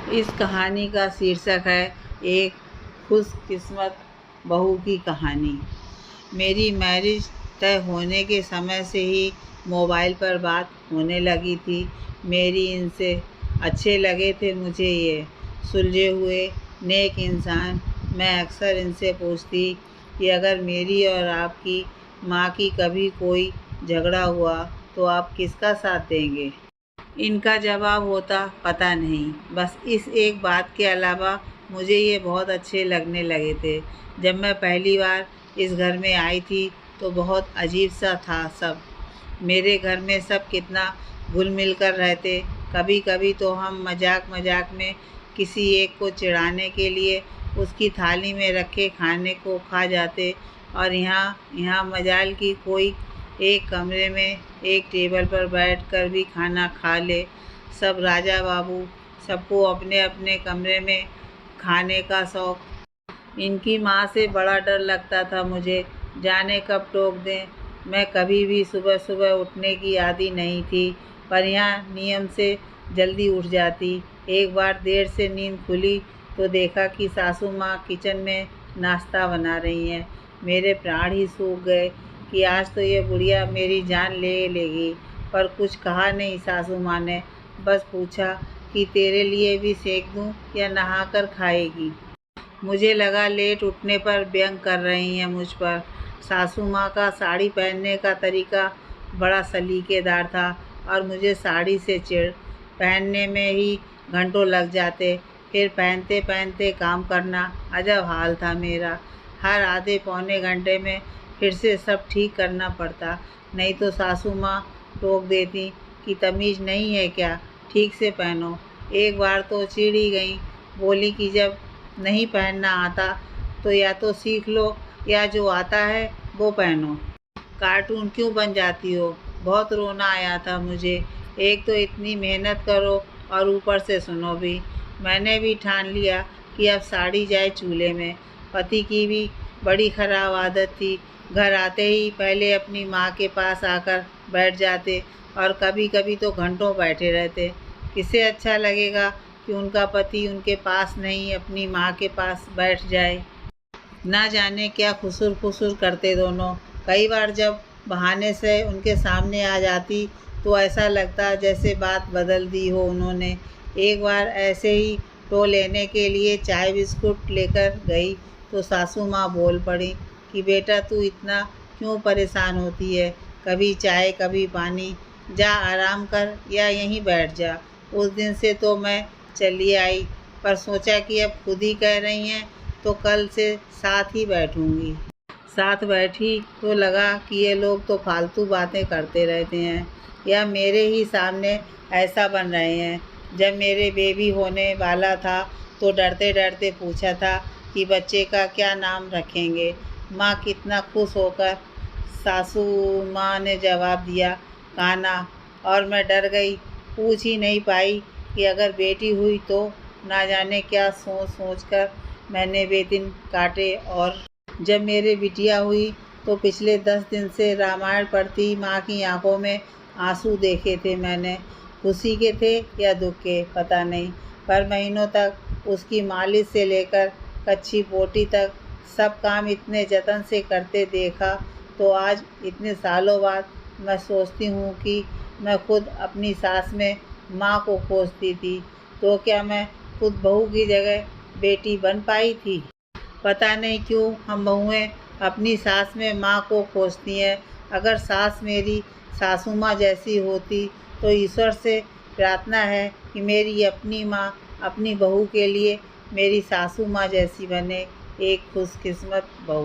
इस कहानी का शीर्षक है एक खुशकिस्मत बहू की कहानी। मेरी मैरिज तय होने के समय से ही मोबाइल पर बात होने लगी थी। मेरी इनसे अच्छे लगे थे मुझे ये सुलझे हुए नेक इंसान। मैं अक्सर इनसे पूछती कि अगर मेरी और आपकी माँ की कभी कोई झगड़ा हुआ तो आप किसका साथ देंगे। इनका जवाब होता पता नहीं। बस इस एक बात के अलावा मुझे ये बहुत अच्छे लगने लगे थे। जब मैं पहली बार इस घर में आई थी तो बहुत अजीब सा था सब। मेरे घर में सब कितना घुल मिल कर रहते। कभी कभी तो हम मजाक मजाक में किसी एक को चिढ़ाने के लिए उसकी थाली में रखे खाने को खा जाते। और यहाँ मजाल की कोई एक कमरे में एक टेबल पर बैठकर भी खाना खा ले। सब राजा बाबू, सबको अपने अपने कमरे में खाने का शौक। इनकी माँ से बड़ा डर लगता था मुझे, जाने कब टोक दें। मैं कभी भी सुबह सुबह उठने की आदी नहीं थी, पर यहाँ नियम से जल्दी उठ जाती। एक बार देर से नींद खुली तो देखा कि सासू माँ किचन में नाश्ता बना रही हैं। मेरे प्राण ही सूख गए कि आज तो ये बुढ़िया मेरी जान ले लेगी। पर कुछ कहा नहीं सासू माँ ने, बस पूछा कि तेरे लिए भी सेक दूँ या नहाकर खाएगी। मुझे लगा लेट उठने पर व्यंग कर रही हैं मुझ पर। सासू माँ का साड़ी पहनने का तरीका बड़ा सलीकेदार था और मुझे साड़ी से चिढ़। पहनने में ही घंटों लग जाते, फिर पहनते पहनते काम करना अजब हाल था मेरा। हर आधे पौने घंटे में फिर से सब ठीक करना पड़ता, नहीं तो सासू माँ टोक देती कि तमीज़ नहीं है क्या, ठीक से पहनो। एक बार तो चिढ़ ही गई, बोली कि जब नहीं पहनना आता तो या तो सीख लो या जो आता है वो पहनो। कार्टून क्यों बन जाती हो। बहुत रोना आया था मुझे। एक तो इतनी मेहनत करो और ऊपर से सुनो भी। मैंने भी ठान लिया कि अब साड़ी जाए चूल्हे में। पति की भी बड़ी ख़राब आदत थी, घर आते ही पहले अपनी माँ के पास आकर बैठ जाते और कभी कभी तो घंटों बैठे रहते। किसे अच्छा लगेगा कि उनका पति उनके पास नहीं अपनी माँ के पास बैठ जाए। ना जाने क्या खुसुर फुसुर करते दोनों। कई बार जब बहाने से उनके सामने आ जाती तो ऐसा लगता जैसे बात बदल दी हो उन्होंने। एक बार ऐसे ही टो लेने के लिए चाय बिस्कुट लेकर गई तो सासू माँ बोल पड़ी कि बेटा तू इतना क्यों परेशान होती है, कभी चाय कभी पानी, जा आराम कर या यहीं बैठ जा। उस दिन से तो मैं चली आई, पर सोचा कि अब खुद ही कह रही हैं तो कल से साथ ही बैठूंगी। साथ बैठी तो लगा कि ये लोग तो फालतू बातें करते रहते हैं या मेरे ही सामने ऐसा बन रहे हैं। जब मेरे बेबी होने वाला था तो डरते डरते पूछा था कि बच्चे का क्या नाम रखेंगे। माँ कितना खुश होकर सासू माँ ने जवाब दिया कान्हा, और मैं डर गई, पूछ ही नहीं पाई कि अगर बेटी हुई तो। ना जाने क्या सोच सोच कर मैंने वे दिन काटे। और जब मेरे बिटिया हुई तो पिछले 10 दिन से रामायण पढ़ती माँ की आंखों में आंसू देखे थे मैंने। खुशी के थे या दुख के पता नहीं, पर महीनों तक उसकी मालिश से लेकर कच्ची पोटी तक सब काम इतने जतन से करते देखा तो आज इतने सालों बाद मैं सोचती हूँ कि मैं खुद अपनी सास में माँ को खोजती थी तो क्या मैं खुद बहू की जगह बेटी बन पाई थी। पता नहीं क्यों हम बहुएं अपनी सास में माँ को खोजती हैं। अगर सास मेरी सासू माँ जैसी होती तो ईश्वर से प्रार्थना है कि मेरी अपनी माँ अपनी बहू के लिए मेरी सासू माँ जैसी बने, एक खुशकिस्मत बहू।